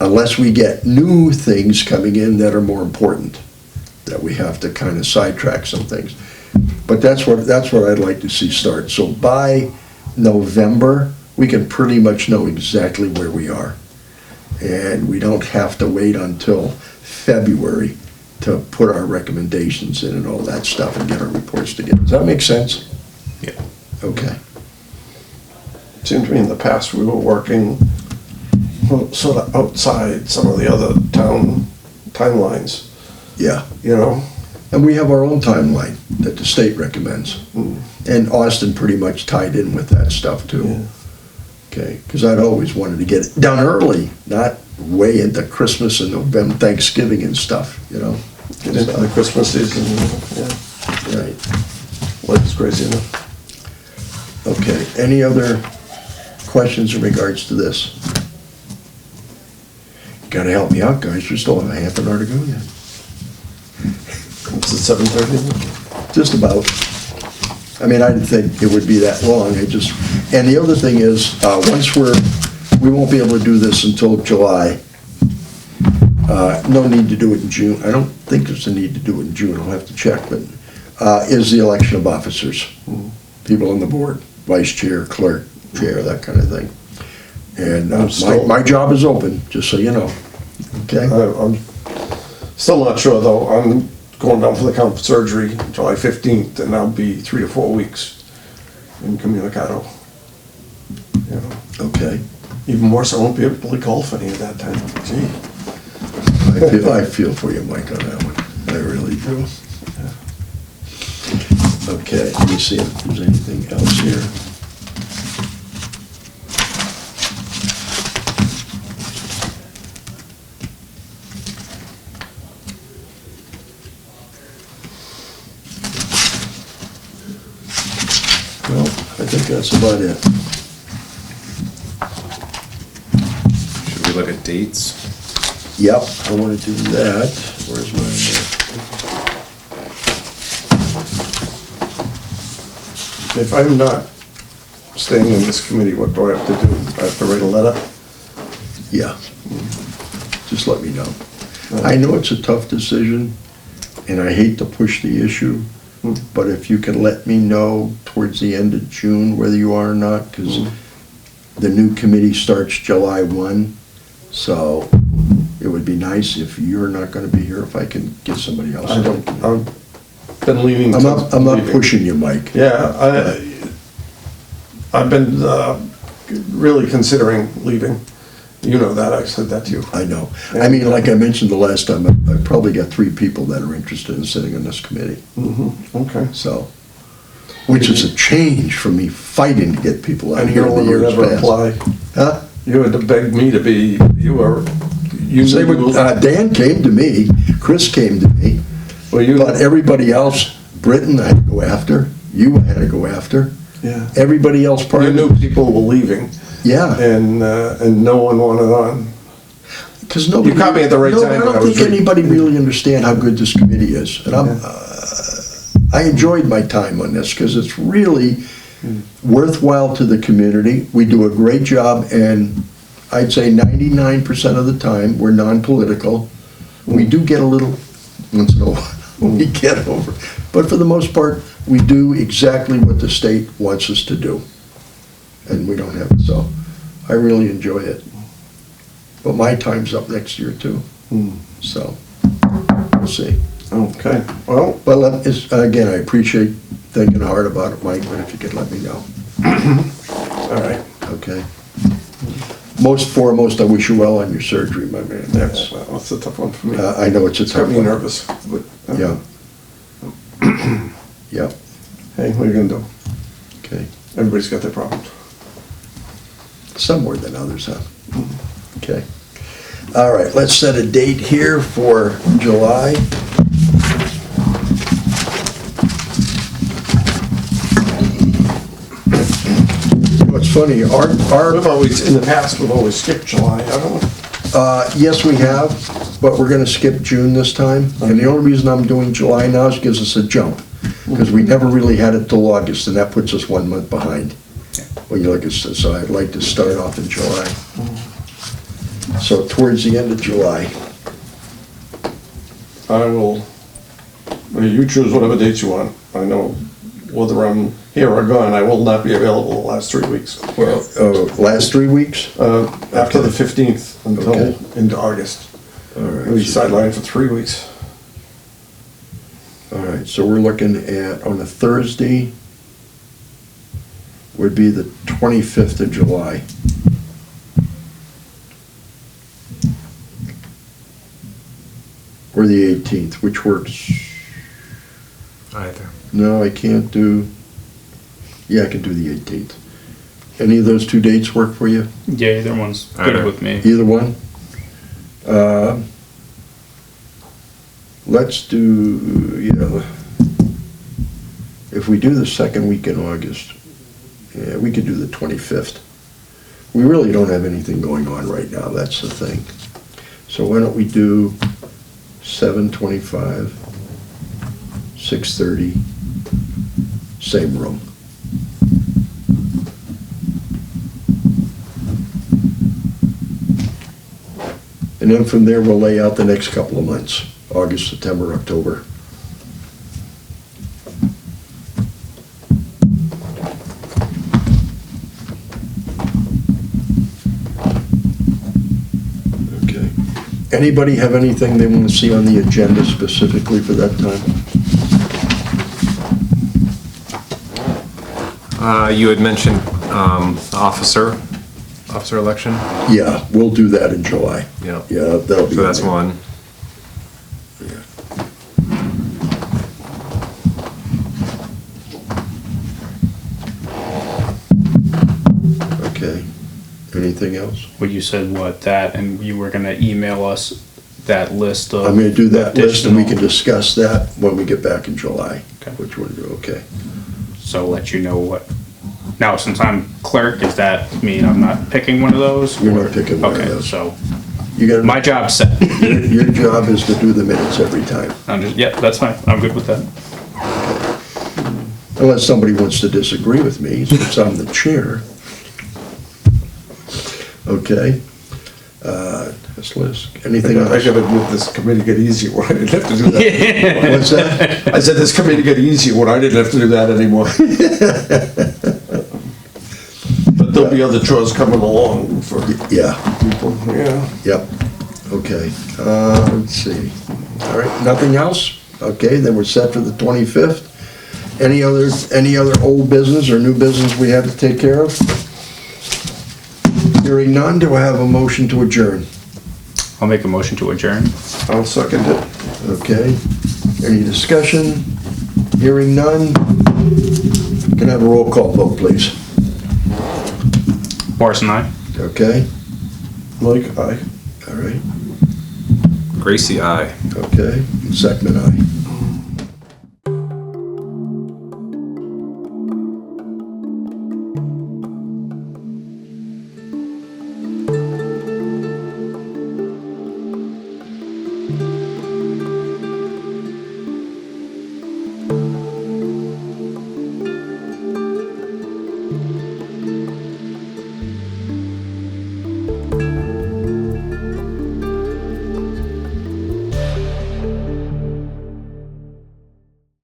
Unless we get new things coming in that are more important, that we have to kind of sidetrack some things. But that's what I'd like to see start. So by November, we can pretty much know exactly where we are. And we don't have to wait until February to put our recommendations in and all that stuff and get our reports together. Does that make sense? Yeah. Okay. It seemed to me in the past, we were working sort of outside some of the other town timelines, Yeah. you know? And we have our own timeline that the state recommends. And Austin pretty much tied in with that stuff too. Okay, because I'd always wanted to get it done early, not way into Christmas and November, Thanksgiving and stuff, you know? Get into the Christmas season, yeah, Right. life's crazy enough. Okay, any other questions in regards to this? You gotta help me out, guys, we still have a half an hour to go yet. It's at 7:30. Just about. I mean, I didn't think it would be that long, and the other thing is, once we won't be able to do this until July. No need to do it in June, I don't think there's a need to do it in June, I'll have to check, but, is the election of officers. People on the board, vice chair, clerk, chair, that kind of thing. And my job is open, just so you know, okay? I'm still not sure, though. I'm going down for the count surgery July 15th, and I'll be 3 to 4 weeks incommunicado. You know, Okay. even more so, I won't be able to play golf any of that time. Gee. I feel for you, Mike, on that one, I really do. Okay, let me see if there's anything else here. Well, I think that's about it. Should we look at dates? Yep, I want to do that. Where's my, If I'm not staying in this committee, what do I have to do? I have to write a letter? yeah. Just let me know. I know it's a tough decision, and I hate to push the issue, but if you can let me know towards the end of June whether you are or not, because the new committee starts July 1, so it would be nice if you're not gonna be here, if I can get somebody else. I don't, I've been leaning I'm to not leaving. pushing you, Mike. Yeah, I've been really considering leaving. You know that, I said that to you. I know. I mean, like I mentioned the last time, I probably got 3 people that are interested in sitting on this committee, Okay. so, which is a change from me fighting to get people out And here no in one the would years ever past. apply. Huh? You had to beg me to be, They would, Dan came to me, Chris came to me, Well, you, but everybody else, Britain, I had to go after. You had to go after. Yeah. Everybody else You prior. knew people were leaving, Yeah, and no one wanted on. because nobody. You caught me at the right No, time I when I don't was think reading. anybody really understand how good this committee is. And I enjoyed my time on this because it's really worthwhile to the community. We do a great job, and I'd say 99% of the time, we're non-political. We do get a little, once in a while, we get over. But for the most part, we do exactly what the state wants us to do. And we don't have it, so I really enjoy it. But my time's up next year too, so we'll see. Okay, well, But again, I appreciate thinking hard about it, Mike, but if you could let me know, all right. okay? Most foremost, I wish you well on your surgery, my man. That's, that's a tough one for me. I know it's a It's tough got me one. nervous, but, Yeah. Yeah, hey, what are you gonna do? okay. Everybody's got their problems. Some more than others, huh? Okay. All right, let's set a date here for July. What's funny, We've always, in the past, we've always skipped July, haven't we? yes, we have, but we're gonna skip June this time. And the only reason I'm doing July now is gives us a jump, because we never really had it till August, and that puts us 1 month behind. When you look at, so I'd like to start off in July. So towards the end of July. I will, well, you choose whatever dates you want. I know whether I'm here or gone, I will not be available the last 3 weeks. Well, last 3 weeks? After the 15th until Okay. into August. All right. We'll be sidelined for 3 weeks. All right, so we're looking at, on a Thursday, would be the 25th of July. Or the 18th, which works. Either. No, I can't do, yeah, I can do the 18th. Any of those two dates work for you? Yeah, either one's good Either. with me. Either one? Let's do, yeah, if we do the second week in August, yeah, we could do the 25th. We really don't have anything going on right now, that's the thing. So why don't we do 7:25, 6:30, same room. And then from there, we'll lay out the next couple of months, August, September, October. Okay. Anybody have anything they want to see on the agenda specifically for that time? You had mentioned officer election. Yeah, we'll do that in July. Yeah. Yeah, that'll be. So that's in there. one. Okay. Anything else? Well, you said what, that, and you were gonna email us that list of. I'm gonna do that list and we can additional- discuss that when we get back in July. Okay. Which one do, okay. So let you know what. Now, since I'm clerk, does that mean I'm not picking one of those? You're not or- picking one of Okay, those. so You got my job's set. Your job is to do the minutes every time, I'm just, yeah, that's fine. I'm good with that. unless somebody wants to disagree with me, since I'm the chair. Okay. This list, anything I else? gotta admit, this committee get easier when I didn't have to do that. What's that? I said this committee get easier when I didn't have to do that anymore. But there'll be other chores coming along for Yeah, people, yeah. yep, okay. Let's see. All right, nothing else? Okay, then we're set for the 25th. Any other old business or new business we have to take care of? Hearing none, do I have a motion to adjourn? I'll make a motion to adjourn. I'll second it. Okay, any discussion? Hearing none? Can I have a roll call vote, please? Morris and I. Okay, Mike, aye. all right, Gracie, aye. okay, Second, aye.